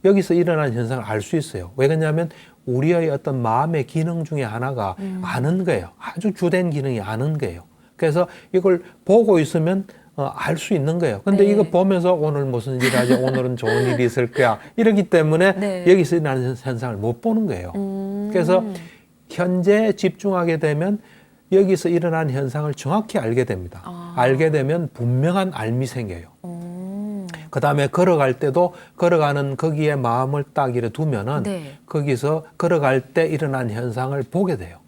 여기서 일어나는 현상을 알 수 있어요. 왜 그러냐면 우리의 어떤 마음의 기능 중에 하나가 아는 거예요. 아주 주된 기능이 아는 거예요. 그래서 이걸 보고 있으면 알 수 있는 거예요. 근데 네. 이거 보면서 오늘 무슨 일 하지? 오늘은 좋은 일이 있을 거야. 이러기 때문에 네. 여기서 일어나는 현상을 못 보는 거예요. 그래서 현재에 집중하게 되면 여기서 일어난 현상을 정확히 알게 됩니다. 알게 되면 분명한 알미 생겨요. 그 다음에 걸어갈 때도 걸어가는 거기에 마음을 딱 이래 두면은 네. 거기서 걸어갈 때 일어난 현상을 보게 돼요.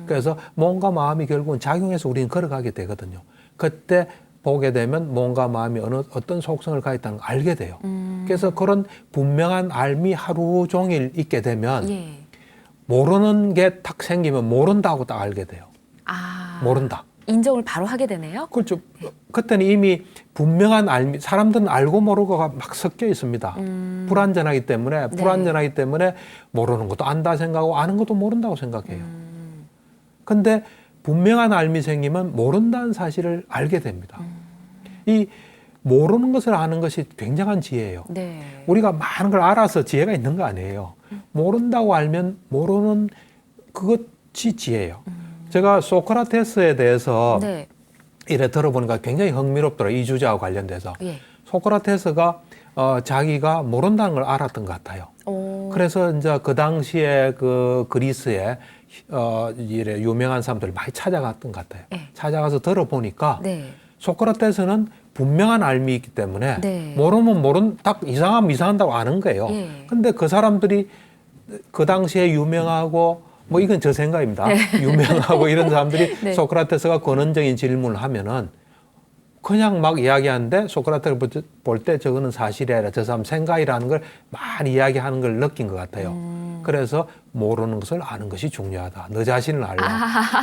그래서 몸과 마음이 결국은 작용해서 우리는 걸어가게 되거든요. 그때 보게 되면 몸과 마음이 어떤 속성을 가졌다는 걸 알게 돼요. 그래서 그런 분명한 알미 하루 종일 있게 되면 예. 모르는 게 딱 생기면 모른다고 딱 알게 돼요. 모른다. 인정을 바로 하게 되네요. 그렇죠. 그때는 이미 분명한 알미, 사람들은 알고 모르고가 막 섞여 있습니다. 불완전하기 때문에, 불완전하기 때문에 모르는 것도 안다 생각하고 아는 것도 모른다고 생각해요. 근데 분명한 알미 생기면 모른다는 사실을 알게 됩니다. 이 모르는 것을 아는 것이 굉장한 지혜예요. 네. 우리가 많은 걸 알아서 지혜가 있는 거 아니에요. 모른다고 알면 모르는 그것이 지혜예요. 제가 소크라테스에 대해서 네. 이래 들어보니까 굉장히 흥미롭더라고요. 이주자와 관련돼서. 예. 소크라테스가 자기가 모른다는 걸 알았던 것 같아요. 그래서 이제 그 당시에 그 그리스에 이래 유명한 사람들 많이 찾아갔던 것 같아요. 예. 찾아가서 들어보니까 네. 소크라테스는 분명한 알미 있기 때문에 네. 모르면 딱 이상하면 이상한다고 아는 거예요. 예. 근데 그 사람들이 그 당시에 유명하고 뭐 이건 저 생각입니다. 네. 유명하고 이런 사람들이 네. 소크라테스가 근원적인 질문을 하면은 그냥 막 이야기하는데 소크라테스를 볼 때 저거는 사실이 아니라 저 사람 생각이라는 걸 많이 이야기하는 걸 느낀 것 같아요. 그래서 모르는 것을 아는 것이 중요하다. 너 자신을 알라.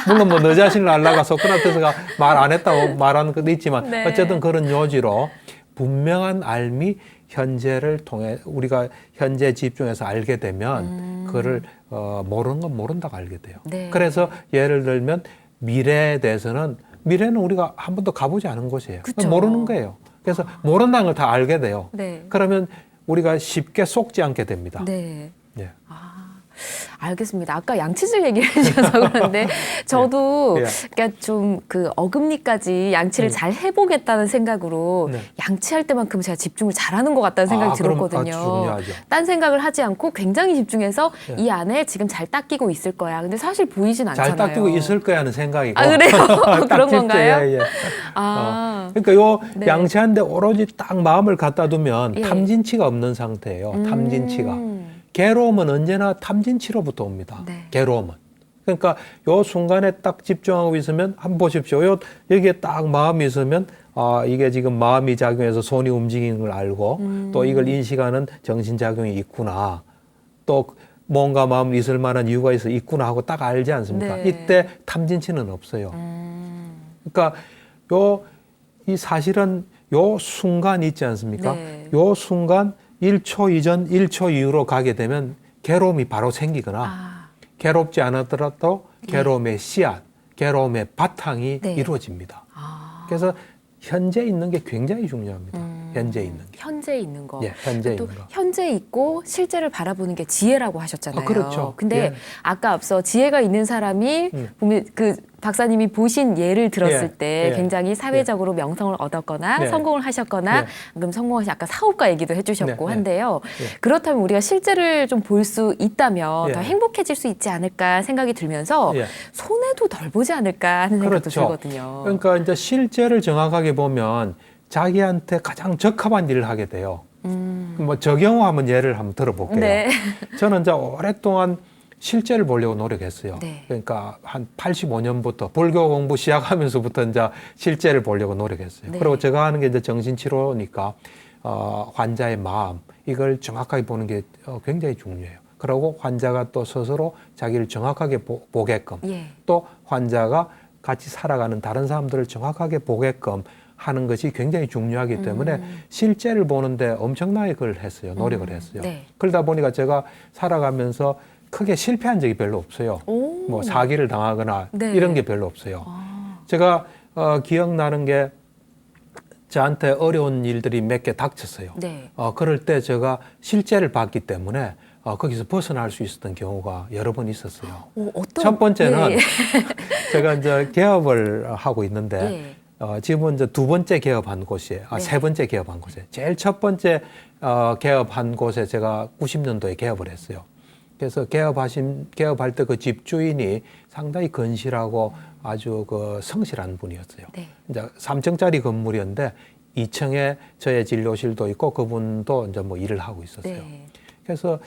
물론 뭐 너 자신을 알라가 소크라테스가 말 안 했다고 말하는 것도 있지만 네. 어쨌든 그런 요지로 분명한 알미 현재를 통해 우리가 현재 집중해서 알게 되면 그거를 모르는 건 모른다고 알게 돼요. 네. 그래서 예를 들면 미래에 대해서는 미래는 우리가 한 번도 가보지 않은 곳이에요. 그쵸. 모르는 거예요. 그래서 모른다는 걸 다 알게 돼요. 네. 그러면 우리가 쉽게 속지 않게 됩니다. 네. 예. 알겠습니다. 아까 양치질 얘기를 해주셔서 그런데 저도 예. 그러니까 좀 그 어금니까지 양치를 잘 해보겠다는 생각으로 네. 양치할 때만큼 제가 집중을 잘하는 것 같다는 생각이 들었거든요. 딴 생각을 하지 않고 굉장히 집중해서 이 안에 지금 잘 닦이고 있을 거야. 근데 사실 보이진 않잖아요. 잘 닦이고 있을 거야 하는 생각이고. 그래요? 그런 건가요? 예, 예. 그러니까 요 네. 양치하는데 오로지 딱 마음을 갖다 두면 예. 탐진치가 없는 상태예요. 탐진치가. 괴로움은 언제나 탐진치로부터 옵니다. 네. 괴로움은. 그러니까 요 순간에 딱 집중하고 있으면 한번 보십시오. 여기에 딱 마음이 있으면 이게 지금 마음이 작용해서 손이 움직이는 걸 알고 또 이걸 인식하는 정신작용이 있구나. 또 뭔가 마음이 있을 만한 이유가 있구나 하고 딱 알지 않습니까? 네. 이때 탐진치는 없어요. 그러니까 이 사실은 요 순간 있지 않습니까? 네. 요 순간 1초 이전, 1초 이후로 가게 되면 괴로움이 바로 생기거나 괴롭지 않았더라도 괴로움의 씨앗, 괴로움의 바탕이 네. 이루어집니다. 그래서 현재 있는 게 굉장히 중요합니다. 현재 있는 게. 현재 있는 거. 예, 현재 또 있는 거. 현재 있고 실제를 바라보는 게 지혜라고 하셨잖아요. 그렇죠. 근데 예. 아까 앞서 지혜가 있는 사람이 보면 그 박사님이 보신 예를 들었을 예. 때 예. 굉장히 사회적으로 명성을 얻었거나 성공을 하셨거나 그럼 성공하신 아까 사업가 얘기도 해주셨고 한데요. 그렇다면 우리가 실제를 좀 볼 수 있다면 더 행복해질 수 있지 않을까 생각이 들면서 손해도 덜 보지 않을까 하는 생각도 들거든요. 그러니까 이제 실제를 정확하게 보면 자기한테 가장 적합한 일을 하게 돼요. 뭐 저 경우 한번 예를 한번 들어볼게요. 네. 저는 이제 오랫동안 실제를 보려고 노력했어요. 네. 그러니까 한 85년부터 불교 공부 시작하면서부터 이제 실제를 보려고 노력했어요. 네. 그리고 제가 하는 게 이제 정신치료니까 환자의 마음 이걸 정확하게 보는 게 굉장히 중요해요. 그리고 환자가 또 스스로 자기를 정확하게 보게끔 또 환자가 같이 살아가는 다른 사람들을 정확하게 보게끔 하는 것이 굉장히 중요하기 때문에 실제를 보는데 엄청나게 그걸 했어요. 노력을 했어요. 네. 그러다 보니까 제가 살아가면서 크게 실패한 적이 별로 없어요. 뭐 사기를 당하거나 이런 게 별로 없어요. 제가 기억나는 게 저한테 어려운 일들이 몇 개 닥쳤어요. 네. 그럴 때 제가 실제를 봤기 때문에 거기서 벗어날 수 있었던 경우가 여러 번 있었어요. 첫 번째는 제가 이제 개업을 하고 있는데 지금은 이제 두 번째 개업한 곳이에요. 세 번째 개업한 곳이에요. 제일 첫 번째 개업한 곳에 제가 90년도에 개업을 했어요. 그래서 개업할 때 그 집주인이 상당히 건실하고 아주 그 성실한 분이었어요. 네. 이제 3층짜리 건물이었는데 2층에 저의 진료실도 있고 그분도 이제 뭐 일을 하고 있었어요. 네. 그래서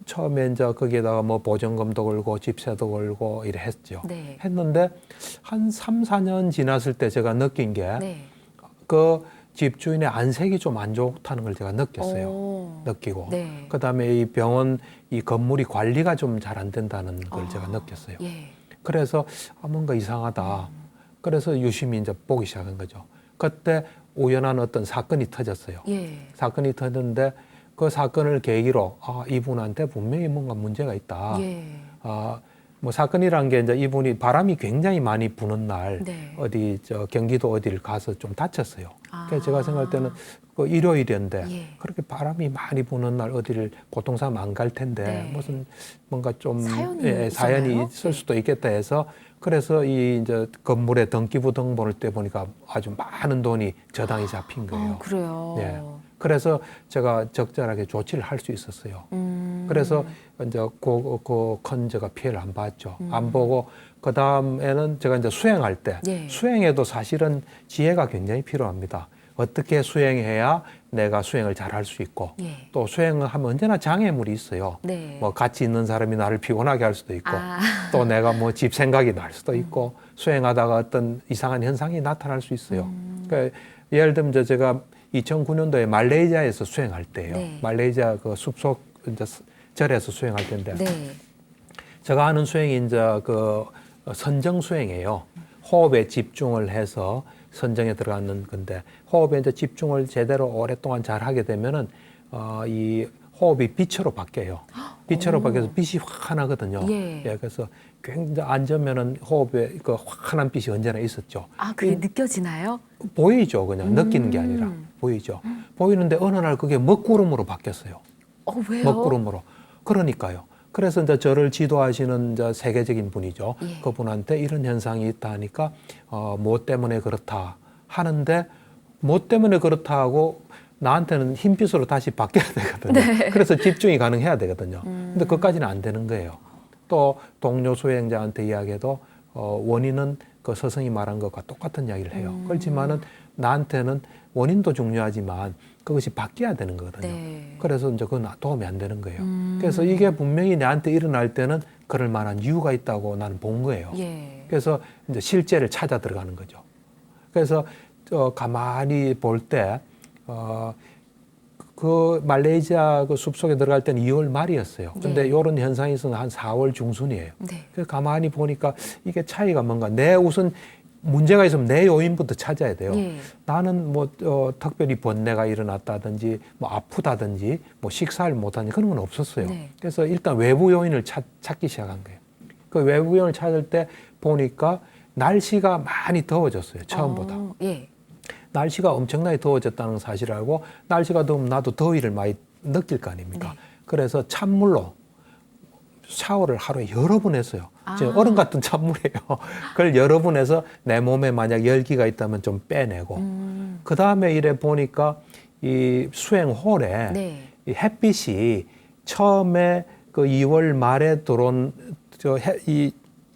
처음에 이제 거기에다가 뭐 보증금도 걸고 집세도 걸고 이래 했죠. 네. 했는데 한 3, 4년 지났을 때 제가 느낀 게 네. 그 집주인의 안색이 좀 안 좋다는 걸 제가 느꼈어요. 느끼고. 네. 그다음에 이 병원 이 건물이 관리가 좀 잘 안 된다는 걸 제가 느꼈어요. 예. 그래서 뭔가 이상하다. 그래서 유심히 이제 보기 시작한 거죠. 그때 우연한 어떤 사건이 터졌어요. 예. 사건이 터졌는데 그 사건을 계기로 이분한테 분명히 뭔가 문제가 있다. 예. 뭐 사건이란 게 이제 이분이 바람이 굉장히 많이 부는 날 네. 어디 경기도 어디를 가서 좀 다쳤어요. 그래서 제가 생각할 때는 그 일요일이었는데 예. 그렇게 바람이 많이 부는 날 어디를 보통 사람 안 갈 텐데 네. 무슨 뭔가 좀 사연이 있을 수도 있겠다 해서 그래서 이 이제 건물의 등기부 등본을 떼 보니까 아주 많은 돈이 저당이 잡힌 거예요. 그래요. 예. 그래서 제가 적절하게 조치를 할 수 있었어요. 그래서 이제 큰 제가 피해를 안 봤죠. 안 보고 그 다음에는 제가 이제 수행할 때 예. 수행에도 사실은 지혜가 굉장히 필요합니다. 어떻게 수행해야 내가 수행을 잘 할 수 있고 예. 또 수행을 하면 언제나 장애물이 있어요. 네. 뭐 같이 있는 사람이 나를 피곤하게 할 수도 있고 또 내가 뭐 집 생각이 날 수도 있고 수행하다가 어떤 이상한 현상이 나타날 수 있어요. 그러니까 예를 들면 제가 2009년도에 말레이시아에서 수행할 때예요. 네. 말레이시아 그 숲속 이제 절에서 수행할 때인데 네. 제가 하는 수행이 이제 그 선정 수행이에요. 호흡에 집중을 해서 선정에 들어가는 건데 호흡에 이제 집중을 제대로 오랫동안 잘 하게 되면은 이 호흡이 빛으로 바뀌어요. 빛으로 바뀌어서 빛이 환하거든요. 예. 그래서 굉장히 앉으면은 호흡에 그 환한 빛이 언제나 있었죠. 그게 느껴지나요? 보이죠, 그냥 느끼는 게 아니라 보이죠. 보이는데 어느 날 그게 먹구름으로 바뀌었어요. 왜요? 먹구름으로. 그러니까요. 그래서 이제 저를 지도하시는 이제 세계적인 분이죠. 예. 그분한테 이런 현상이 있다 하니까 뭐 때문에 그렇다 하는데 뭐 때문에 그렇다 하고 나한테는 흰빛으로 다시 바뀌어야 되거든요. 네. 그래서 집중이 가능해야 되거든요. 근데 그것까지는 안 되는 거예요. 또 동료 수행자한테 이야기해도 원인은 그 스승이 말한 것과 똑같은 이야기를 해요. 그렇지만은 나한테는 원인도 중요하지만 그것이 바뀌어야 되는 거거든요. 네. 그래서 이제 그건 도움이 안 되는 거예요. 그래서 이게 분명히 나한테 일어날 때는 그럴 만한 이유가 있다고 나는 본 거예요. 예. 그래서 이제 실제를 찾아 들어가는 거죠. 그래서 가만히 볼 때 그 말레이시아 그 숲속에 들어갈 때는 2월 말이었어요. 근데 이런 현상이 있어서 한 4월 중순이에요. 네. 그래서 가만히 보니까 이게 차이가 뭔가 내 우선 문제가 있으면 내 요인부터 찾아야 돼요. 예. 나는 뭐 특별히 번뇌가 일어났다든지 뭐 아프다든지 뭐 식사를 못하니 그런 건 없었어요. 네. 그래서 일단 외부 요인을 찾기 시작한 거예요. 그 외부 요인을 찾을 때 보니까 날씨가 많이 더워졌어요. 처음보다. 예. 날씨가 엄청나게 더워졌다는 사실을 알고 날씨가 더우면 나도 더위를 많이 느낄 거 아닙니까? 네. 그래서 찬물로 샤워를 하루에 여러 번 했어요. 지금 얼음 같은 찬물이에요. 그걸 여러 번 해서 내 몸에 만약 열기가 있다면 좀 빼내고 그 다음에 이래 보니까 이 수행홀에 네. 이 햇빛이 처음에 그 2월 말에 들어온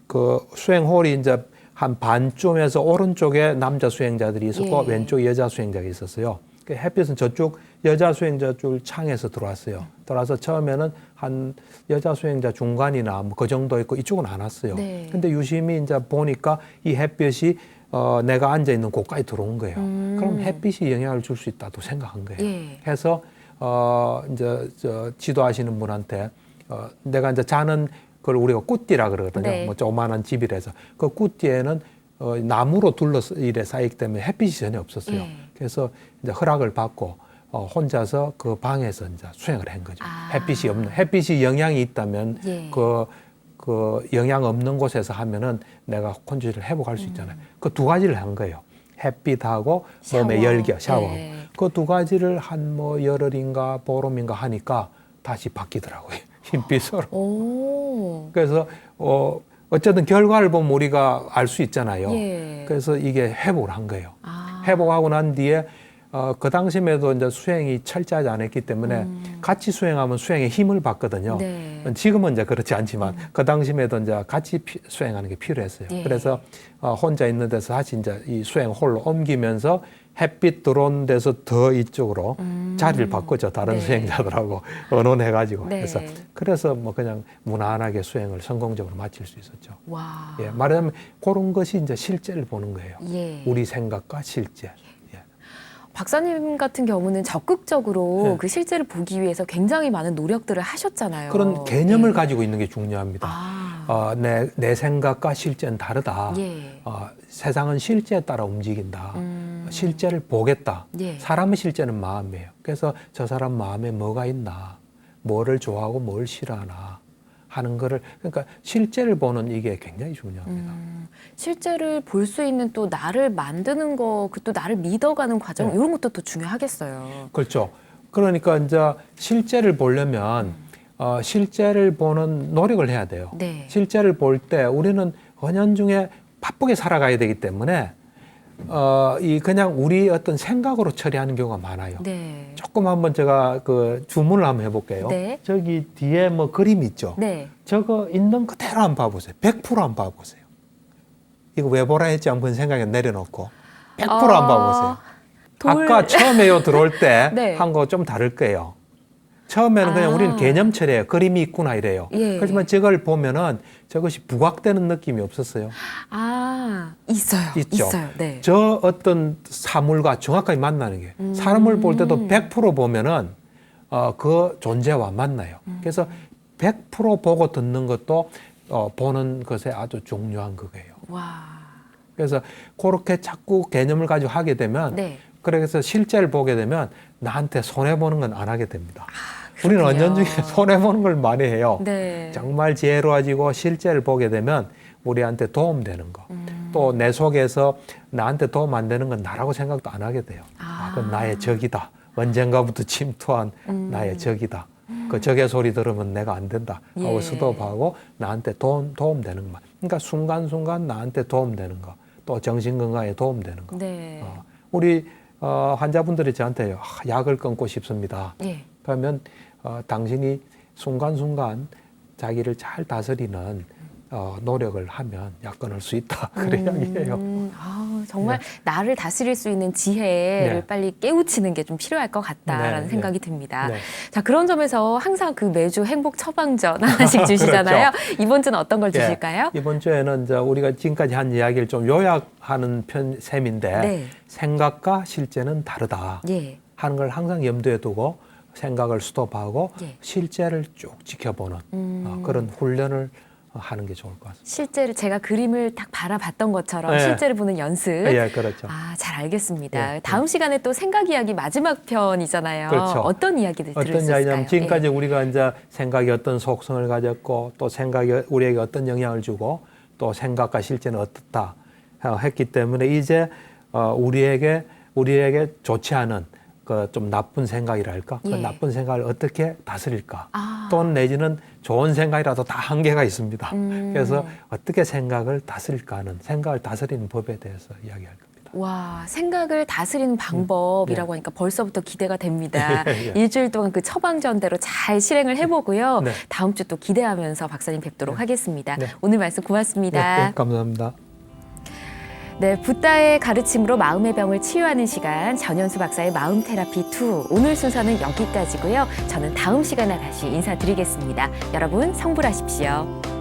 그 수행홀이 이제 한 반쯤에서 오른쪽에 남자 수행자들이 있었고 예. 왼쪽에 여자 수행자가 있었어요. 그 햇빛은 저쪽 여자 수행자 쪽 창에서 들어왔어요. 들어와서 처음에는 한 여자 수행자 중간이나 뭐 그 정도 있고 이쪽은 안 왔어요. 네. 근데 유심히 이제 보니까 이 햇빛이 내가 앉아 있는 곳까지 들어온 거예요. 그럼 햇빛이 영향을 줄 수 있다고 생각한 거예요. 예. 해서 이제 지도하시는 분한테 내가 이제 자는 그걸 우리가 꾸띠라 그러거든요. 네. 뭐 조그만한 집이라서 그 꾸띠에는 나무로 둘러서 이래 쌓이기 때문에 햇빛이 전혀 없었어요. 예. 그래서 이제 허락을 받고 혼자서 그 방에서 이제 수행을 한 거죠. 햇빛이 없는 햇빛이 영향이 있다면 예. 그 영향 없는 곳에서 하면은 내가 컨디션을 회복할 수 있잖아요. 그 두 가지를 한 거예요. 햇빛하고 몸의 샤워. 열기, 샤워하고 네. 그 두 가지를 한 뭐 열흘인가 보름인가 하니까 다시 바뀌더라고요. 흰빛으로. 오. 그래서 어쨌든 결과를 보면 우리가 알 수 있잖아요. 예. 그래서 이게 회복을 한 거예요. 회복하고 난 뒤에 그 당시에도 이제 수행이 철저하지 않았기 때문에 같이 수행하면 수행에 힘을 받거든요. 네. 지금은 이제 그렇지 않지만 그 당시에도 이제 같이 수행하는 게 필요했어요. 예. 그래서 혼자 있는 데서 다시 이제 이 수행 홀로 옮기면서 햇빛 들어오는 데서 더 이쪽으로 자리를 바꾸죠. 다른 네. 수행자들하고 의논해가지고. 네. 그래서 뭐 그냥 무난하게 수행을 성공적으로 마칠 수 있었죠. 와. 예, 말하자면 그런 것이 이제 실제를 보는 거예요. 예. 우리 생각과 실제. 예. 박사님 같은 경우는 적극적으로 네. 그 실제를 보기 위해서 굉장히 많은 노력들을 하셨잖아요. 그런 개념을 예. 가지고 있는 게 중요합니다. 내 생각과 실제는 다르다. 예. 세상은 실제에 따라 움직인다. 실제를 보겠다. 예. 사람의 실제는 마음이에요. 그래서 저 사람 마음에 뭐가 있나, 뭐를 좋아하고 뭘 싫어하나 하는 거를, 그러니까 실제를 보는 이게 굉장히 중요합니다. 실제를 볼 수 있는 또 나를 만드는 거, 그 또 나를 믿어가는 과정, 네. 이런 것도 또 중요하겠어요. 그렇죠. 그러니까 이제 실제를 보려면 실제를 보는 노력을 해야 돼요. 네. 실제를 볼 때 우리는 은연중에 바쁘게 살아가야 되기 때문에 이 그냥 우리 어떤 생각으로 처리하는 경우가 많아요. 네. 조금 한번 제가 그 주문을 한번 해볼게요. 네. 저기 뒤에 뭐 그림 있죠. 네. 저거 있는 그대로 한번 봐보세요. 100% 한번 봐보세요. 이거 왜 보라 했지 한번 생각에 내려놓고 100% 한번 봐보세요. 아까 처음에요 들어올 때 네. 한 거 좀 다를 거예요. 처음에는 그냥 우리는 개념 처리해요. 그림이 있구나 이래요. 예. 하지만 저걸 보면은 저것이 부각되는 느낌이 없었어요. 있어요. 있죠. 있어요. 네. 저 어떤 사물과 정확하게 만나는 게 사람을 볼 때도 100% 보면은 그 존재와 만나요. 그래서 100% 보고 듣는 것도 보는 것에 아주 중요한 거예요. 와. 그래서 그렇게 자꾸 개념을 가지고 하게 되면 네. 그래서 실제를 보게 되면 나한테 손해보는 건 안 하게 됩니다. 우리는 그렇군요. 은연중에 손해보는 걸 많이 해요. 네. 정말 지혜로워지고 실제를 보게 되면 우리한테 도움되는 거. 또 내 속에서 나한테 도움 안 되는 건 나라고 생각도 안 하게 돼요. 그건 나의 적이다. 언젠가부터 침투한 나의 적이다. 그 적의 소리 들으면 내가 안 된다 하고 예. 스톱하고 나한테 도움되는 것. 그러니까 순간순간 나한테 도움되는 거. 또 정신건강에 도움되는 거. 네. 우리 환자분들이 저한테 약을 끊고 싶습니다. 예. 그러면 당신이 순간순간 자기를 잘 다스리는 노력을 하면 약 끊을 수 있다. 그래 이야기해요. 정말 네. 나를 다스릴 수 있는 지혜를 네. 빨리 깨우치는 게 좀 필요할 것 같다라는 네, 생각이 네. 듭니다. 네. 자, 그런 점에서 항상 그 매주 행복 처방전 하나씩 주시잖아요. 그렇죠. 이번 주는 어떤 걸 예, 주실까요? 이번 주에는 이제 우리가 지금까지 한 이야기를 좀 요약하는 셈인데 네. 생각과 실제는 다르다 예. 하는 걸 항상 염두에 두고 생각을 스톱하고 예. 실제를 쭉 지켜보는 그런 훈련을 하는 게 좋을 것 같습니다. 실제를 제가 그림을 딱 바라봤던 것처럼 네. 실제를 보는 연습. 예, 그렇죠. 잘 알겠습니다. 예, 다음 시간에 또 생각 이야기 마지막 편이잖아요. 그렇죠. 어떤 이야기들 들을 어떤 수 있을까요? 이야기냐면 지금까지 우리가 이제 생각이 어떤 속성을 가졌고 또 생각이 우리에게 어떤 영향을 주고 또 생각과 실제는 어떻다 했기 때문에 이제 우리에게 좋지 않은 그 좀 나쁜 생각이랄까 그 예. 나쁜 생각을 어떻게 다스릴까 아. 또는 내지는 좋은 생각이라도 다 한계가 있습니다. 그래서 어떻게 생각을 다스릴까 하는 생각을 다스리는 법에 대해서 이야기할 겁니다. 와, 생각을 다스리는 방법이라고 하니까 벌써부터 기대가 됩니다. 예, 예. 일주일 동안 그 처방전대로 잘 실행을 해보고요. 네. 다음 주 또 기대하면서 박사님 뵙도록 하겠습니다. 네. 오늘 말씀 고맙습니다. 네, 감사합니다. 네, 붓다의 가르침으로 마음의 병을 치유하는 시간, 전현수 박사의 마음 테라피 2. 오늘 순서는 여기까지고요. 저는 다음 시간에 다시 인사드리겠습니다. 여러분 성불하십시오.